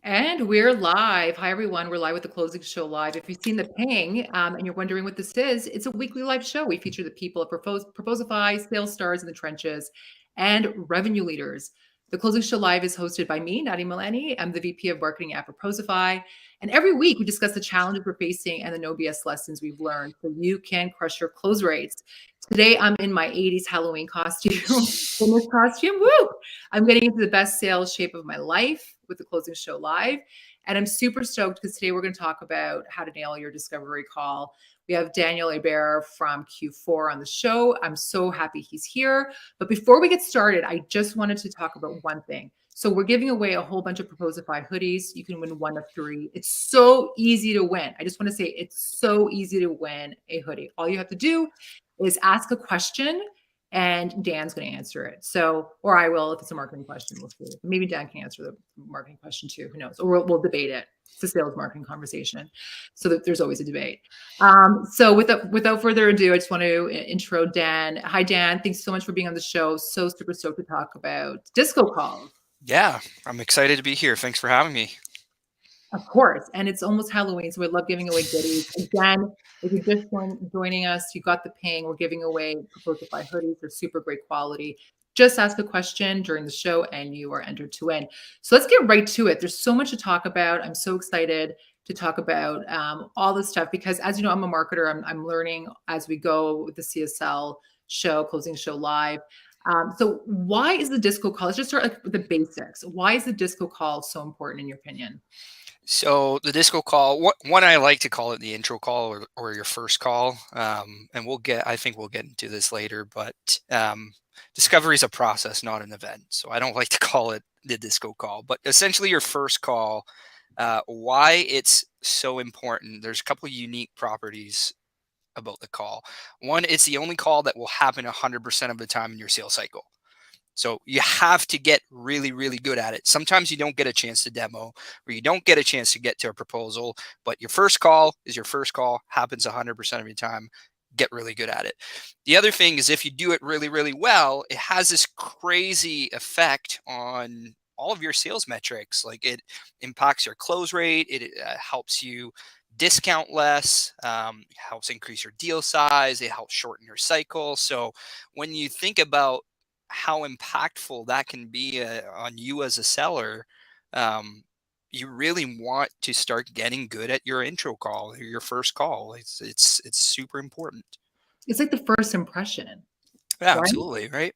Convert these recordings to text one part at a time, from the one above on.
And we're live. Hi, everyone. We're live with the Closing Show Live. If you've seen the ping and you're wondering what this is, it's a weekly live show. We feature the people at Proposify, sales stars in the trenches, and revenue leaders. The Closing Show Live is hosted by me, Nadia Milani. I'm the VP of Marketing at Proposify. And every week we discuss the challenges we're facing and the no BS lessons we've learned so you can crush your close rates. Today, I'm in my 80s Halloween costume. In this costume, woo! I'm getting into the best sales shape of my life with the Closing Show Live. And I'm super stoked because today we're going to talk about how to nail your discovery call. We have Daniel Hebert from Q4 on the show. I'm so happy he's here. But before we get started, I just wanted to talk about one thing. So we're giving away a whole bunch of Proposify hoodies. You can win one of three. It's so easy to win. I just want to say it's so easy to win a hoodie. All you have to do is ask a question and Dan's going to answer it. So, or I will if it's a marketing question. We'll see. Maybe Dan can answer the marketing question too. Who knows? Or we'll debate it. It's a sales marketing conversation, so that there's always a debate. So without further ado, I just want to intro Dan. Hi, Dan. Thanks so much for being on the show. So super stoked to talk about disco calls. Yeah, I'm excited to be here. Thanks for having me. Of course. And it's almost Halloween, so we love giving away goodies. Again, if you're just joining us, you got the ping. We're giving away Proposify hoodies. They're super great quality. Just ask a question during the show and you are entered to win. So let's get right to it. There's so much to talk about. I'm so excited to talk about all this stuff because, as you know, I'm a marketer. I'm learning as we go with the CSL show, Closing Show Live. So why is the disco call? Let's just start with the basics. Why is the disco call so important in your opinion? So the disco call, one I like to call it the intro call or your first call, and I think we'll get into this later, but discovery is a process, not an event. So I don't like to call it the disco call, but essentially your first call. Why it's so important? There's a couple of unique properties about the call. One, it's the only call that will happen 100% of the time in your sales cycle. So you have to get really, really good at it. Sometimes you don't get a chance to demo or you don't get a chance to get to a proposal, but your first call is your first call, happens 100% of your time. Get really good at it. The other thing is if you do it really, really well, it has this crazy effect on all of your sales metrics. Like it impacts your close rate. It helps you discount less, helps increase your deal size. It helps shorten your cycle. So when you think about how impactful that can be on you as a seller, you really want to start getting good at your intro call or your first call. It's super important. It's like the first impression, Yeah, right? absolutely, right?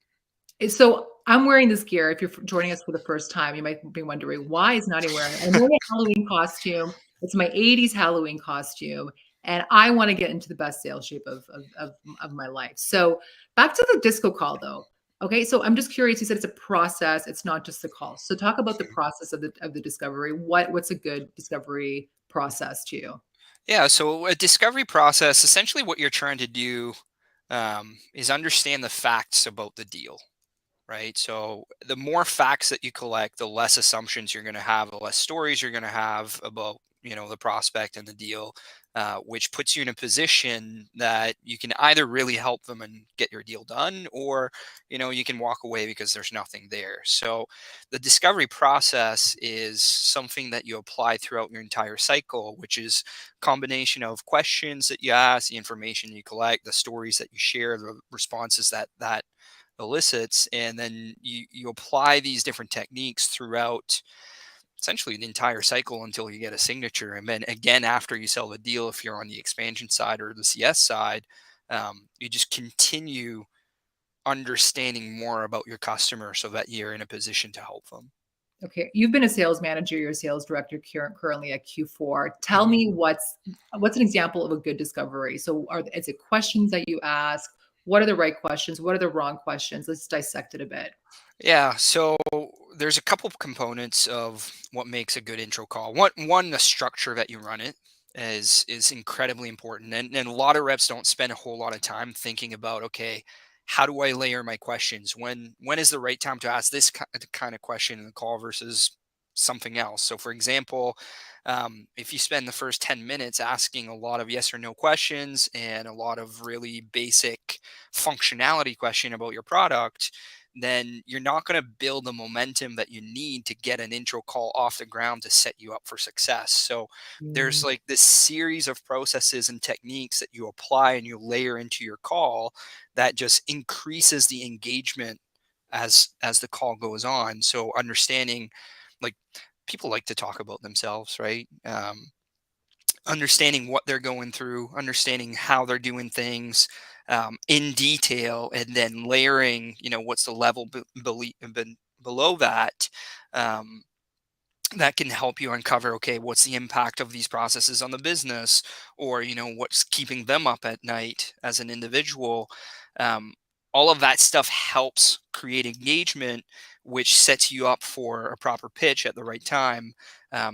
So I'm wearing this gear. If you're joining us for the first time, you might be wondering, why is Nadia wearing it? I'm wearing a Halloween costume. It's my 80s Halloween costume. And I want to get into the best sales shape of my life. So back to the disco call though. Okay, so I'm just curious. You said it's a process. It's not just the call. So talk about the process of the discovery. What's a good discovery process to you? Yeah, so a discovery process, essentially what you're trying to do is understand the facts about the deal, right? So the more facts that you collect, the less assumptions you're going to have, the less stories you're going to have about, the prospect and the deal, which puts you in a position that you can either really help them and get your deal done, or, you can walk away because there's nothing there. So the discovery process is something that you apply throughout your entire cycle, which is a combination of questions that you ask, the information you collect, the stories that you share, the responses that elicits, and then you apply these different techniques throughout essentially the entire cycle until you get a signature. And then again, after you sell the deal, if you're on the expansion side or the CS side, you just continue understanding more about your customer so that you're in a position to help them. Okay, you've been a sales manager, you're a sales director currently at Q4. Tell Mhm. me what's an example of a good discovery? So is it questions that you ask? What are the right questions? What are the wrong questions? Let's dissect it a bit. Yeah, so there's a couple of components of what makes a good intro call. One, the structure that you run it is incredibly important, and a lot of reps don't spend a whole lot of time thinking about, okay, how do I layer my questions? When is the right time to ask this kind of question in the call versus something else. So, for example, if you spend the first 10 minutes asking a lot of yes or no questions and a lot of really basic functionality question about your product, then you're not going to build the momentum that you need to get an intro call off the ground to set you up for success. So there's Mm. like this series of processes and techniques that you apply and you layer into your call that just increases the engagement as the call goes on. So understanding, like, people like to talk about themselves, right? Understanding what they're going through, understanding how they're doing things in detail, and then layering, what's the level below that. Um, that can help you uncover, okay, what's the impact of these processes on the business, or what's keeping them up at night as an individual. um, all of that stuff helps create engagement, which sets you up for a proper pitch at the right time.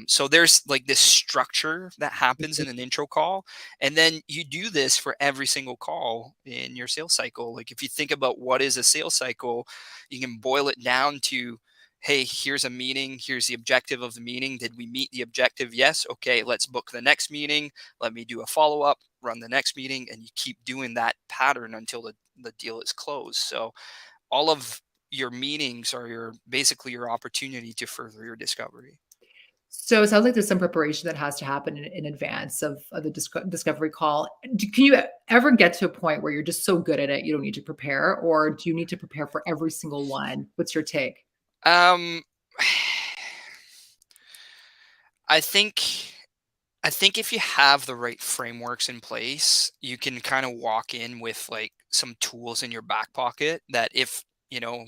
So there's like this structure that happens in an intro call, and then you do this for every single call in your sales cycle. Like, if you think about what is a sales cycle, you can boil it down to, hey, here's a meeting. Here's the objective of the meeting. Did we meet the objective? Yes. Okay, let's book the next meeting. Let me do a follow up, run the next meeting, and you keep doing that pattern until the deal is closed. So all of your meetings are basically your opportunity to further your discovery. So it sounds like there's some preparation that has to happen in advance of the discovery call. Can you ever get to a point where you're just so good at it, you don't need to prepare, or do you need to prepare for every single one? What's your take? Um, I think I think if you have the right frameworks in place, you can kind of walk in with like some tools in your back pocket that, if, you know,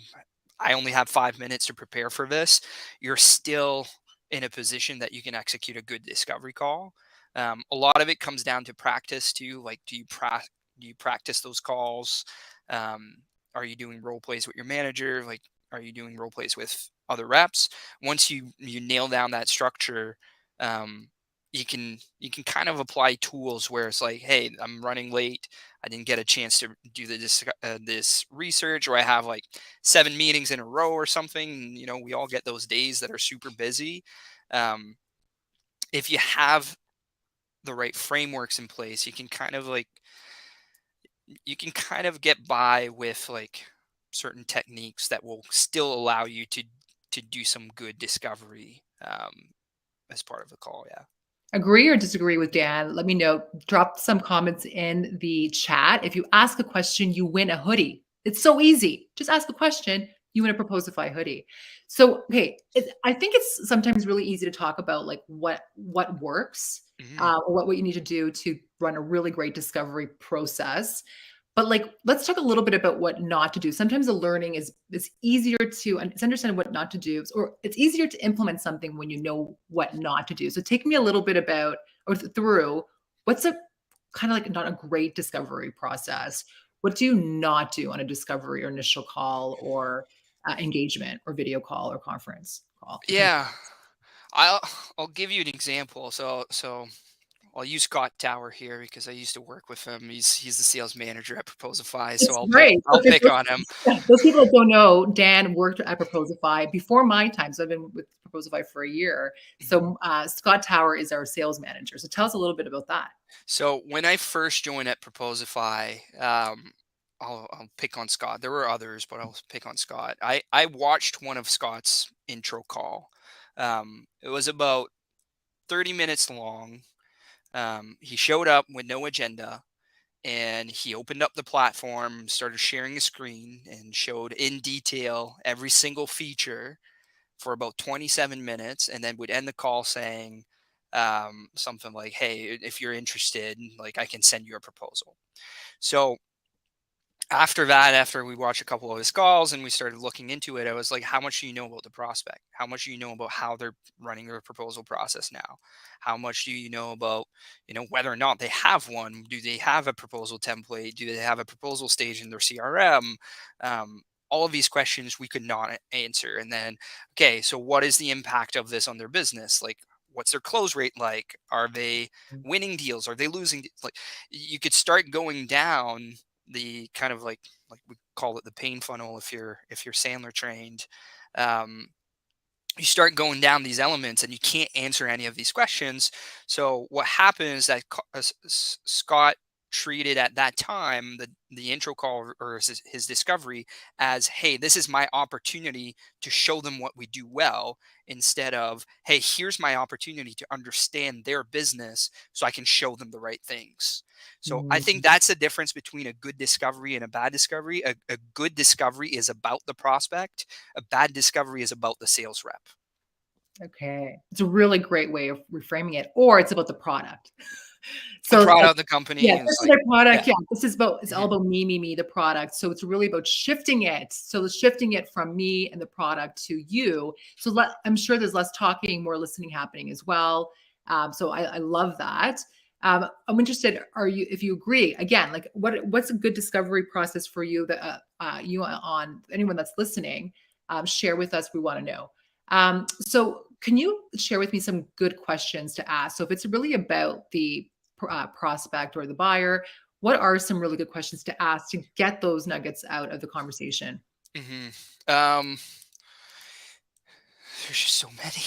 I only have 5 minutes to prepare for this, you're still in a position that you can execute a good discovery call. A lot of it comes down to practice too. Like, do you practice those calls? Um, are you doing role plays with your manager? Like, are you doing role plays with other reps? Once you nail down that structure, um, you can kind of apply tools where it's like, hey, I'm running late. I didn't get a chance to do this research, or I have like 7 meetings in a row or something. We all get those days that are super busy. Um, if you have the right frameworks in place, you can kind of get by with like certain techniques that will still allow you to do some good discovery as part of the call. Yeah. Agree or disagree with Dan? Let me know. Drop some comments in the chat. If you ask a question, you win a hoodie. It's so easy. Just ask a question, you win a Proposify hoodie. So, okay, I think it's sometimes really easy to talk about like what works, Mhm. or what you need to do to run a really great discovery process. But like, let's talk a little bit about what not to do. Sometimes the learning is easier to it's understand what not to do, or it's easier to implement something when you know what not to do. So take me a little bit about or through what's a kind of like not a great discovery process. What do you not do on a discovery or initial call or engagement or video call or conference call? What kind of Yeah. I'll I'll give you an example. So I'll use Scott Tower here because I used to work with him. He's the sales manager at Proposify, so It's I'll pick great. I'll Okay, pick on him. yeah, those people that don't know, Dan worked at Proposify before my time. So I've been with Proposify for a year. Mhm. So Scott Tower is our sales manager. So tell us a little bit about that. So when I first joined at Proposify, I'll pick on Scott. There were others, but I'll pick on Scott. I watched one of Scott's intro call. It was about 30 minutes long. He showed up with no agenda, and he opened up the platform, started sharing a screen, and showed in detail every single feature for about 27 minutes, and then would end the call saying something like, hey, if you're interested, like, I can send you a proposal. So after that, after we watched a couple of his calls and we started looking into it, I was like, how much do you know about the prospect? How much do you know about how they're running their proposal process now? How much do you know about, whether or not they have one? Do they have a proposal template? Do they have a proposal stage in their CRM? All of these questions we could not answer. And then, okay, so what is the impact of this on their business? Like, what's their close rate like? Are they winning deals? Are they losing? Like, you could start going down the kind of like we call it the pain funnel if you're Sandler trained. um, you start going down these elements and you can't answer any of these questions. So what happens that Scott treated at that time the intro call or his discovery as, hey, this is my opportunity to show them what we do well, instead of, hey, here's my opportunity to understand their business so I can show them the right things. So I think Mm, that's the difference between a good discovery and a bad discovery. A good discovery is about the prospect. A bad discovery is about the sales rep. okay. It's a really great way of reframing it, or it's about the product. The So it's like, product, the yeah, company this is is like, their yeah. product. Yeah, this is about, it's all Mhm. about me, the product. So it's really about shifting it. So it's shifting it from me and the product to you. So I'm sure there's less talking, more listening happening as well. So I love that. I'm interested. Are you, if you agree, again, like what's a good discovery process for you that you on anyone that's listening, share with us. We want to know. So can you share with me some good questions to ask? So if it's really about the prospect or the buyer, what are some really good questions to ask to get those nuggets out of the conversation? Mhm. Um, there's just so many.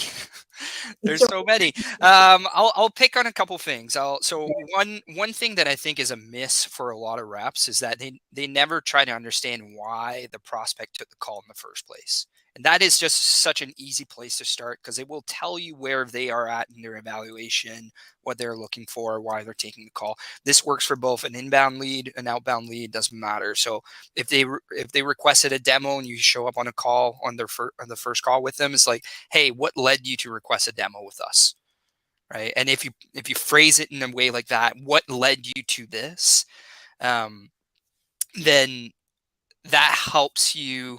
There's So, so many. I'll pick on a couple things. So one thing that I think is a miss for a lot of reps is that they never try to understand why the prospect took the call in the first place. And that is just such an easy place to start, because it will tell you where they are at in their evaluation, what they're looking for, why they're taking the call. This works for both an inbound lead, an outbound lead, doesn't matter. So if they requested a demo and you show up on a call on on the first call with them, it's like, hey, what led you to request a demo with us, right? And if you phrase it in a way like that, what led you to this, um, then that helps you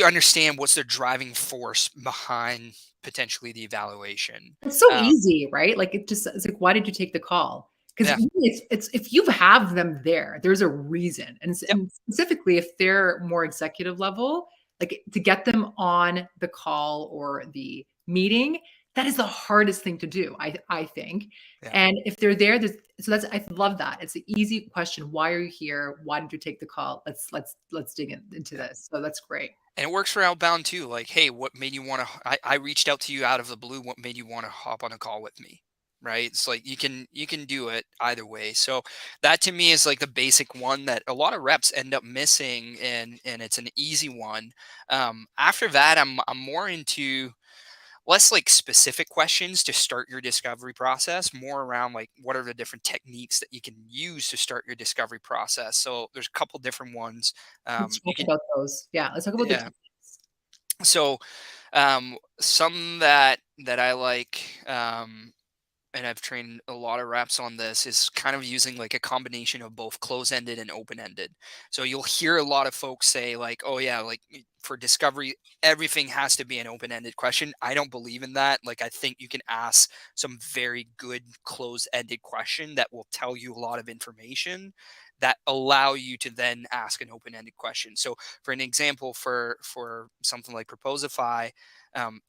understand what's the driving force behind potentially the evaluation. it's so um, easy, right? Like it's like, why did you take the call? Because yeah. really it's if you have them there, there's a reason. Yep. And specifically if they're more executive level, like to get them on the call or the meeting, that is the hardest thing to do, I think. Yeah. And if they're there, so that's, I love that. It's an easy question. Why are you here? Why did you take the call? Let's dig into Yeah. this. So that's great. And it works for outbound too. Like, hey, what made you want to? I reached out to you out of the blue. What made you want to hop on a call with me? Right? It's like you can do it either way. So that to me is like the basic one that a lot of reps end up missing, and it's an easy one. After that, I'm more into less like specific questions to start your discovery process, more around like what are the different techniques that you can use to start your discovery process. So there's a couple different ones. Let's You talk can, about those. Yeah, let's talk about the yeah. techniques. So some that I like, and I've trained a lot of reps on this, is kind of using like a combination of both close-ended and open-ended. So you'll hear a lot of folks say like, "Oh yeah, like for discovery, everything has to be an open-ended question." I don't believe in that. Like I think you can ask some very good close-ended question that will tell you a lot of information that allow you to then ask an open-ended question. So for an example, for something like Proposify,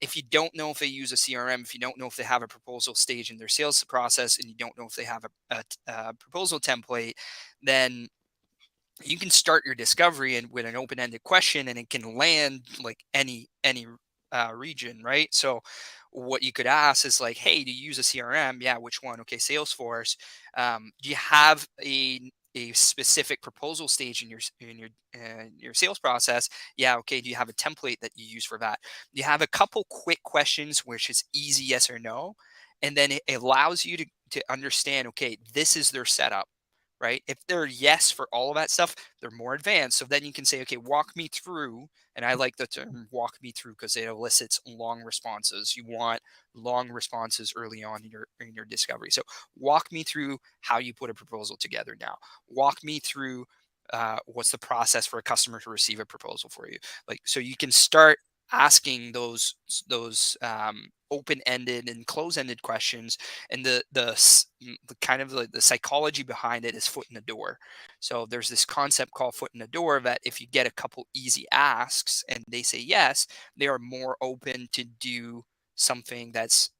if you don't know if they use a CRM, if you don't know if they have a proposal stage in their sales process, and you don't know if they have a proposal template, then you can start your discovery and with an open-ended question, and it can land like any region, right? So what you could ask is like, hey, do you use a CRM? Yeah, which one? Okay, Salesforce. Do you have a specific proposal stage in your sales process? Yeah, okay. Do you have a template that you use for that? You have a couple quick questions, which is easy yes or no, and then it allows you to understand, okay, this is their setup, right? If they're yes for all of that stuff, they're more advanced. So then you can say, okay, walk me through. And I like the term walk me through because it elicits long responses. You want long responses early on in your discovery. So walk me through how you put a proposal together now. Walk me through what's the process for a customer to receive a proposal for you. Like, so you can start asking those open-ended and close-ended questions, and the kind of the psychology behind it is foot in the door. So there's this concept called foot in the door, that if you get a couple easy asks and they say yes, they are more open to do something that's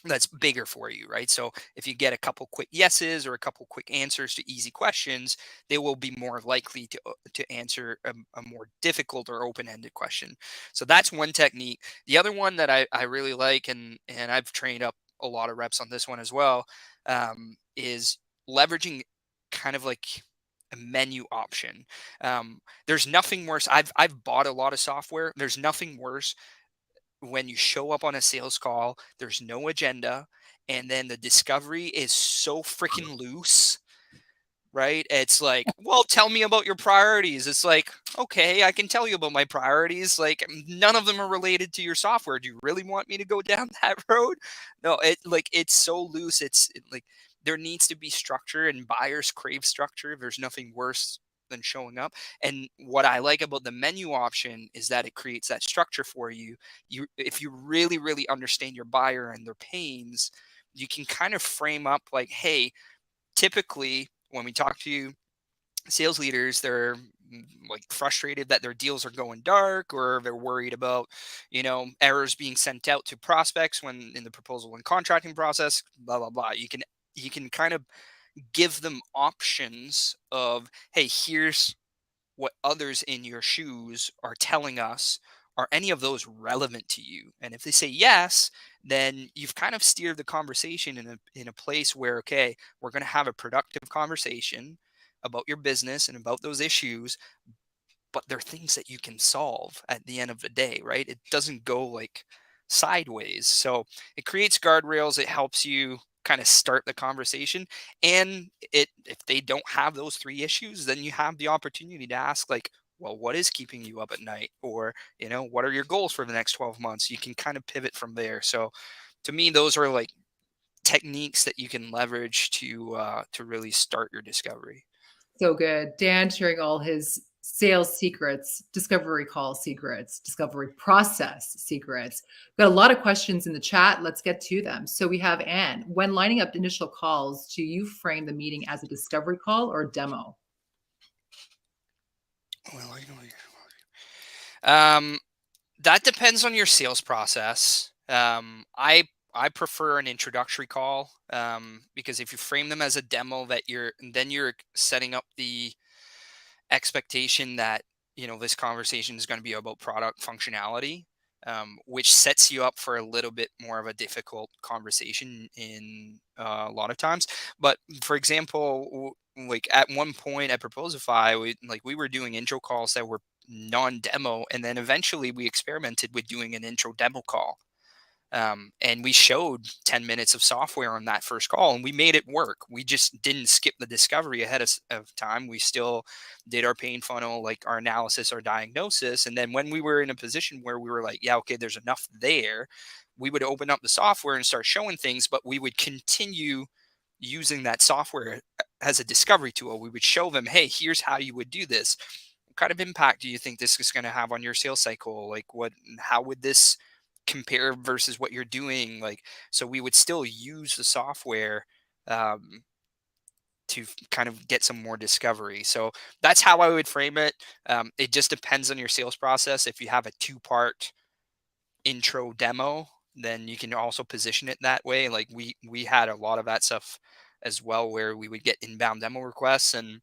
that's bigger for you, right? So if you get a couple quick yeses or a couple quick answers to easy questions, they will be more likely to answer a more difficult or open-ended question. So that's one technique. The other one that I really like, and I've trained up a lot of reps on this one as well, is leveraging kind of like a menu option. There's nothing worse. I've bought a lot of software. There's nothing worse when you show up on a sales call, there's no agenda, and then the discovery is so freaking loose, right? It's like, well, tell me about your priorities. It's like, okay, I can tell you about my priorities. Like, none of them are related to your software. Do you really want me to go down that road? No, it's so loose. Like there needs to be structure, and buyers crave structure. There's nothing worse than showing up. And what I like about the menu option is that it creates that structure for you. If you really, really understand your buyer and their pains, you can kind of frame up like, hey, typically when we talk to sales leaders, they're like frustrated that their deals are going dark, or they're worried about errors being sent out to prospects when in the proposal and contracting process, blah blah blah. You can kind of give them options of, hey, here's what others in your shoes are telling us. Are any of those relevant to you? And if they say yes, then you've kind of steered the conversation in a place where, okay, we're going to have a productive conversation about your business and about those issues, but they're things that you can solve at the end of the day, right? It doesn't go like sideways. So it creates guardrails. It helps you kind of start the conversation. And if they don't have those three issues, then you have the opportunity to ask, like, well, what is keeping you up at night? Or, what are your goals for the next 12 months? You can kind of pivot from there. So to me, those are like techniques that you can leverage to really start your discovery. So good. Dan sharing all his sales secrets, discovery call secrets, discovery process secrets. Got a lot of questions in the chat. Let's get to them. So we have Anne. When lining up initial calls, do you frame the meeting as a discovery call or a demo? Well, um, that depends on your sales process. I prefer an introductory call, because if you frame them as a demo, you're setting up the expectation that this conversation is going to be about product functionality, which sets you up for a little bit more of a difficult conversation in a lot of times. But for example, like at one point at Proposify, we were doing intro calls that were non-demo, and then eventually we experimented with doing an intro demo call, and we showed 10 minutes of software on that first call, and we made it work. We just didn't skip the discovery ahead of time. We still did our pain funnel, like our analysis, our diagnosis. And then when we were in a position where we were like, yeah, okay, there's enough there, we would open up the software and start showing things, but we would continue using that software as a discovery tool. We would show them, hey, here's how you would do this. What kind of impact do you think this is going to have on your sales cycle? Like, how would this compare versus what you're doing? Like, so we would still use the software, um, to kind of get some more discovery. So that's how I would frame it. It just depends on your sales process. If you have a two-part intro demo, then you can also position it that way. Like we had a lot of that stuff as well, where we would get inbound demo requests, and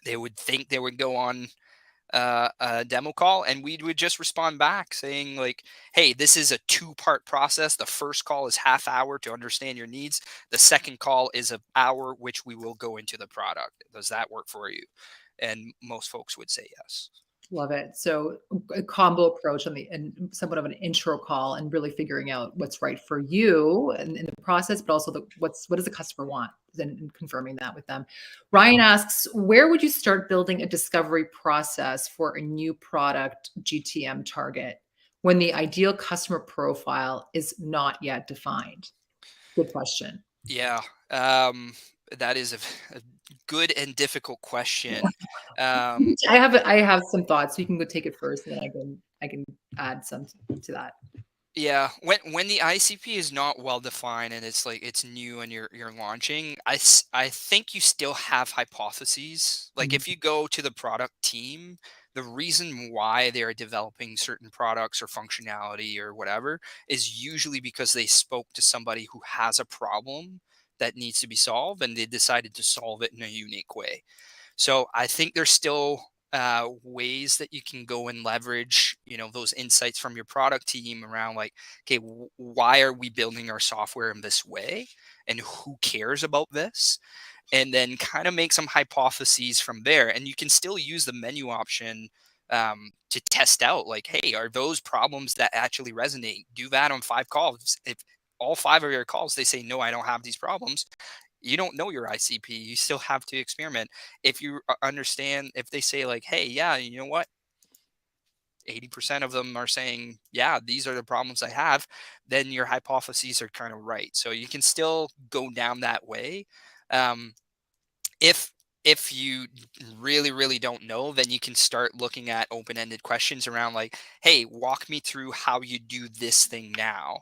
they would think they would go on a demo call, and we would just respond back saying like, hey, this is a two-part process. The first call is half hour to understand your needs. The second call is an hour, which we will go into the product. Does that work for you? And most folks would say yes. Love it. So a combo approach and somewhat of an intro call, and really figuring out what's right for you in the process, but also what does the customer want, and confirming that with them. Ryan asks, where would you start building a discovery process for a new product GTM target when the ideal customer profile is not yet defined? Good question. Yeah, that is a good and difficult question. I have some thoughts. So you can go take it first, and then I can add some to that. Yeah, when the ICP is not well defined and it's like it's new and you're launching, I think you still have hypotheses. Like if you go to the product team, the reason why they're developing certain products or functionality or whatever is usually because they spoke to somebody who has a problem that needs to be solved and they decided to solve it in a unique way. So I think there's still ways that you can go and leverage, those insights from your product team around like, okay, why are we building our software in this way, and who cares about this? And then kind of make some hypotheses from there. And you can still use the menu option to test out, like, hey, are those problems that actually resonate? Do that on 5 calls. If all 5 of your calls they say no, I don't have these problems, you don't know your ICP. You still have to experiment. If you understand, if they say like, hey, yeah, you know what? 80% of them are saying, yeah, these are the problems I have, then your hypotheses are kind of right. So you can still go down that way. Um, if if you really don't know, then you can start looking at open-ended questions around like, hey, walk me through how you do this thing now.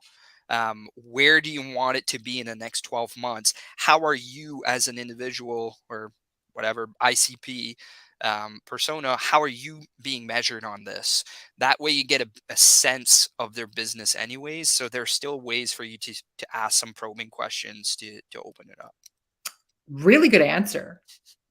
Where do you want it to be in the next 12 months? How are you as an individual or whatever ICP persona, how are you being measured on this? That way you get a sense of their business anyways, so there's still ways for you to ask some probing questions to open it up. Really good answer.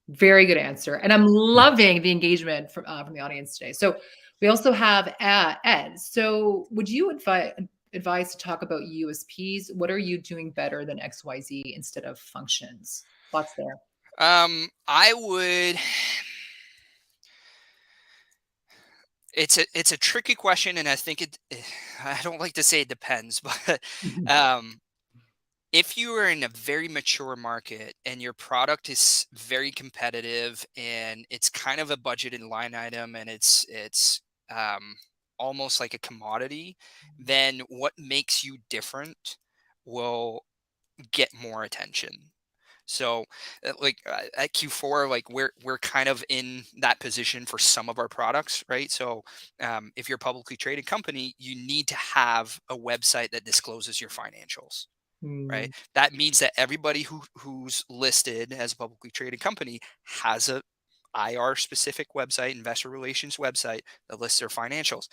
Very good answer, and I'm loving the engagement from the audience today. So we also have Ed. So would you advise to talk about USPs? What are you doing better than XYZ instead of functions? Thoughts there? I would. It's a tricky question, and I think I don't like to say it depends, but Mhm. um, if you are in a very mature market and your product is very competitive and it's kind of a budgeted line item and it's um, almost like a commodity, then what makes you different will get more attention. So, at Q4, like we're kind of in that position for some of our products, right? So, if you're a publicly traded company, you need to have a website that discloses your financials, right? Mm, That means that everybody who's listed as a publicly traded company has a IR specific website, investor relations website that lists their financials.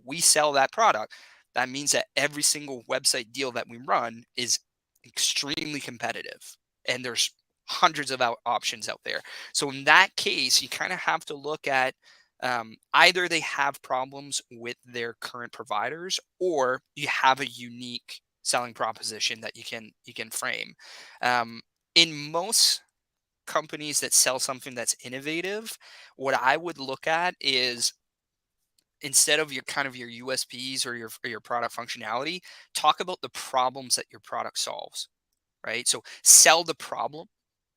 We sell that product. That means that every single website deal that we run is extremely competitive, and there's hundreds of options out there. So in that case, you kind of have to look at either they have problems with their current providers, or you have a unique selling proposition that you can frame. Um, in most companies that sell something that's innovative, what I would look at is, instead of your kind of your USPs or your product functionality, talk about the problems that your product solves, right? So sell the problem,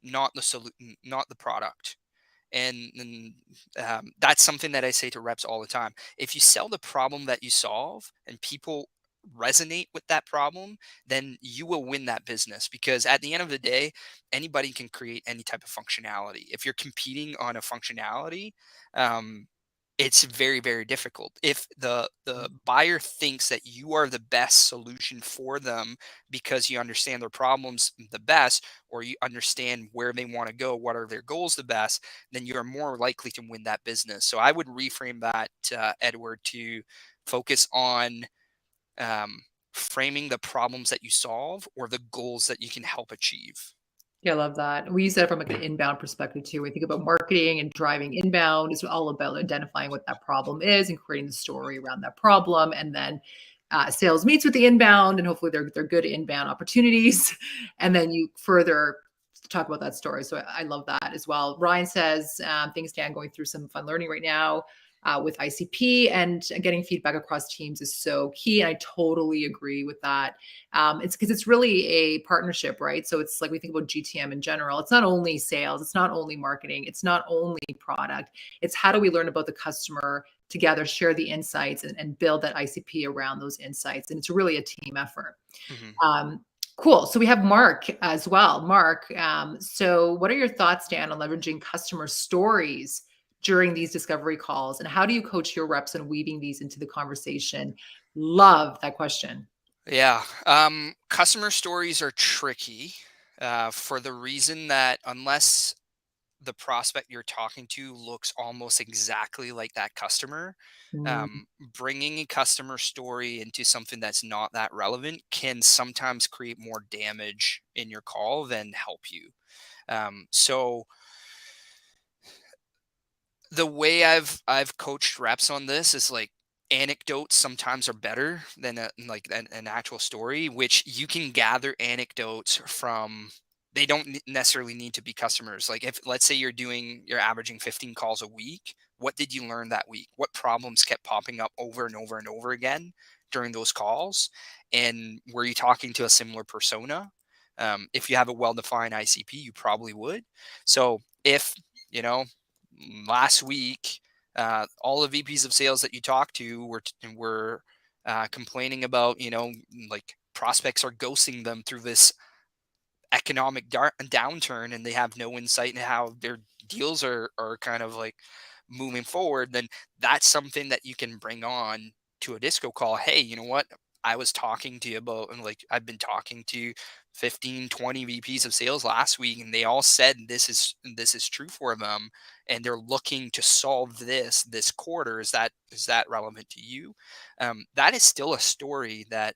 not the solution, not the product. And that's something that I say to reps all the time. If you sell the problem that you solve and people resonate with that problem, then you will win that business, because at the end of the day, anybody can create any type of functionality. If you're competing on a functionality, um, it's very difficult. If the buyer thinks that you are the best solution for them because you understand their problems the best, or you understand where they want to go, what are their goals the best, then you are more likely to win that business. So I would reframe that, Edward, to focus on um, framing the problems that you solve or the goals that you can help achieve. yeah, I love that. We use that from like an inbound perspective too. We think about marketing and driving inbound is all about identifying what that problem is and creating the story around that problem, and then sales meets with the inbound, and hopefully they're good inbound opportunities, and then you further talk about that story. So I love that as well. Ryan says, thanks, Dan, going through some fun learning right now with ICP, and getting feedback across teams is so key. And I totally agree with that. It's because it's really a partnership, right? So it's like we think about GTM in general. It's not only sales, it's not only marketing, it's not only product. It's how do we learn about the customer together, share the insights, and build that ICP around those insights. And it's really a team effort. Mhm. Um, Cool. So we have Mark as well. Mark, so what are your thoughts, Dan, on leveraging customer stories during these discovery calls? And how do you coach your reps in weaving these into the conversation? Love that question. Yeah. Customer stories are tricky, for the reason that unless the prospect you're talking to looks almost exactly like that customer, Mm, bringing a customer story into something that's not that relevant can sometimes create more damage in your call than help you. So the way I've coached reps on this is like anecdotes sometimes are better than an actual story, which you can gather anecdotes from. They don't necessarily need to be customers. Like if let's say you're averaging 15 calls a week, what did you learn that week? What problems kept popping up over and over and over again during those calls? And were you talking to a similar persona? If you have a well-defined ICP, you probably would. So if you know last week, all the VPs of sales that you talked to were complaining about, like prospects are ghosting them through this economic downturn, and they have no insight into how their deals are kind of like moving forward. Then that's something that you can bring on to a disco call. Hey, you know what? I was talking to you about, and like I've been talking to 15, 20 VPs of sales last week, and they all said this is true for them, and they're looking to solve this quarter. Is that relevant to you? That is still a story that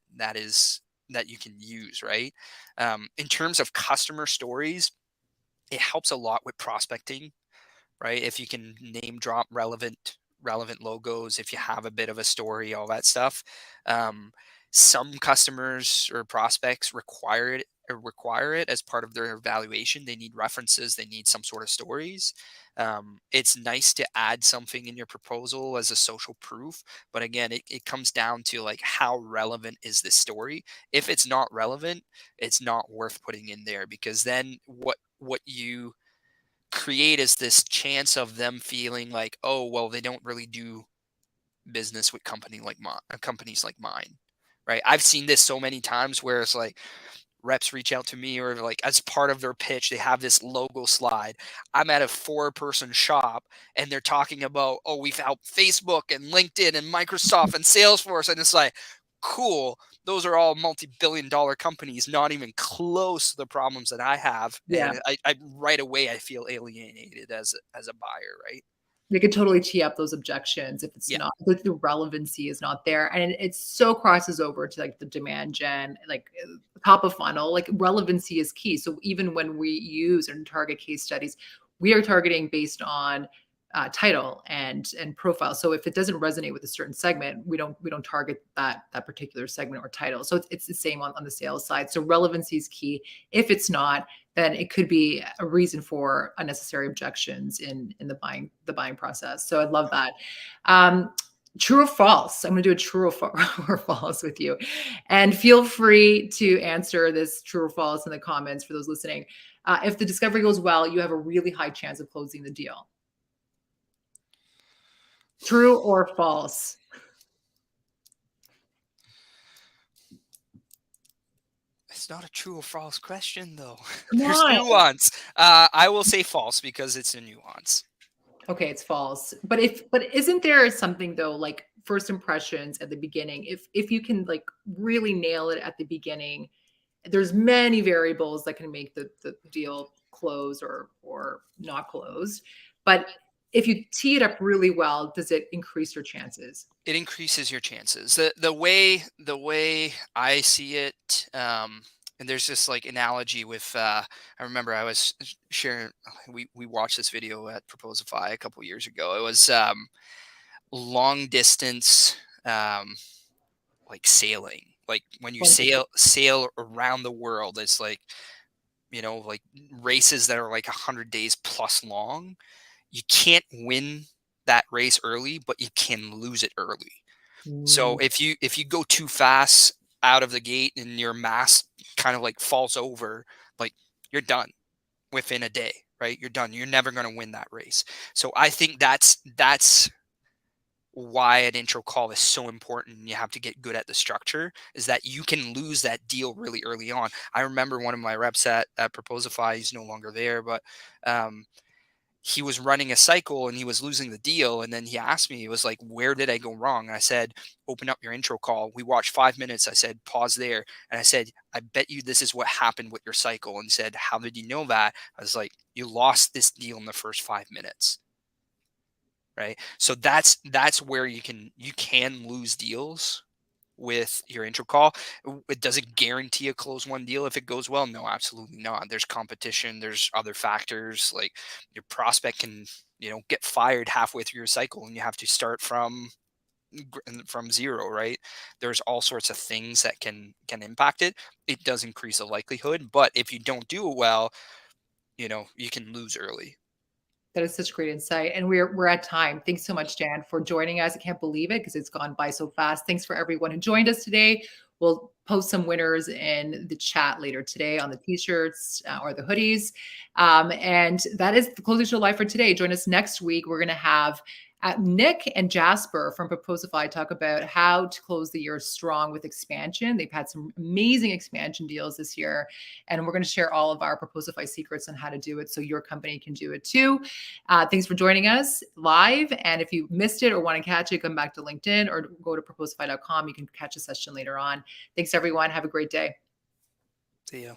you can use, right? In terms of customer stories, it helps a lot with prospecting, right? If you can name drop relevant logos, if you have a bit of a story, all that stuff. Um, some customers or prospects require it as part of their evaluation. They need references, they need some sort of stories. It's nice to add something in your proposal as a social proof, but again, it comes down to like how relevant is this story. If it's not relevant, it's not worth putting in there, because then what you create is this chance of them feeling like, oh, well, they don't really do business with companies like mine, right? I've seen this so many times where it's like reps reach out to me, or like as part of their pitch, they have this logo slide. I'm at a 4-person shop and they're talking about, oh, we've helped Facebook and LinkedIn and Microsoft and Salesforce. And it's like, cool. Those are all multi-billion-dollar companies, not even close to the problems that I have. yeah. And I right away, I feel alienated as a buyer, right? They could totally tee up those objections if it's Yeah. not, if the relevancy is not there. And it so crosses over to like the demand gen, like top of funnel, like relevancy is key. So even when we use and target case studies, we are targeting based on title and profile. So if it doesn't resonate with a certain segment, we don't target that particular segment or title. So it's the same on the sales side. So relevancy is key. If it's not, then it could be a reason for unnecessary objections in the buying process. So I love that. True or false? I'm going to do a true or false with you, and feel free to answer this true or false in the comments for those listening. If the discovery goes well, you have a really high chance of closing the deal. True or false? It's not a true or false question, though. Come There's on. nuance. I will say false because it's a nuance. Okay, it's false. But isn't there something though, like first impressions at the beginning? If you can like really nail it at the beginning, there's many variables that can make the deal close or not close. But if you tee it up really well, does it increase your chances? It increases your chances. The way I see it, and there's this like analogy with. I remember I was sharing. We watched this video at Proposify a couple years ago. It was long distance, like sailing. Like when you sail around the world, it's like like races that are like 100 days plus long. You can't win that race early, but you can lose it early. So Mm, if you go too fast out of the gate and your mass kind of like falls over, like you're done within a day, right? You're done. You're never going to win that race. So I think that's why an intro call is so important. You have to get good at the structure, is that you can lose that deal really early on. I remember one of my reps at Proposify, he's no longer there, but he was running a cycle and he was losing the deal. And then he asked me, he was like, where did I go wrong? And I said, open up your intro call. We watched 5 minutes. I said, pause there. And I said, I bet you this is what happened with your cycle. And he said, how did you know that? I was like, you lost this deal in the first 5 minutes. Right. So that's where you can lose deals with your intro call. It doesn't guarantee a close one deal if it goes well. No, absolutely not. There's competition. There's other factors, like your prospect can, get fired halfway through your cycle and you have to start from zero, right? There's all sorts of things that can impact it. It does increase the likelihood, but if you don't do it well, you can lose early. That is such great insight. And we're at time. Thanks so much, Dan, for joining us. I can't believe it because it's gone by so fast. Thanks for everyone who joined us today. We'll post some winners in the chat later today on the t-shirts or the hoodies. And that is the Closing Show Live for today. Join us next week. We're going to have Nick and Jasper from Proposify talk about how to close the year strong with expansion. They've had some amazing expansion deals this year, and we're going to share all of our Proposify secrets on how to do it so your company can do it too. Thanks for joining us live. And if you missed it or want to catch it, come back to LinkedIn or go to proposify.com. You can catch a session later on. Thanks, everyone. Have a great day. See you.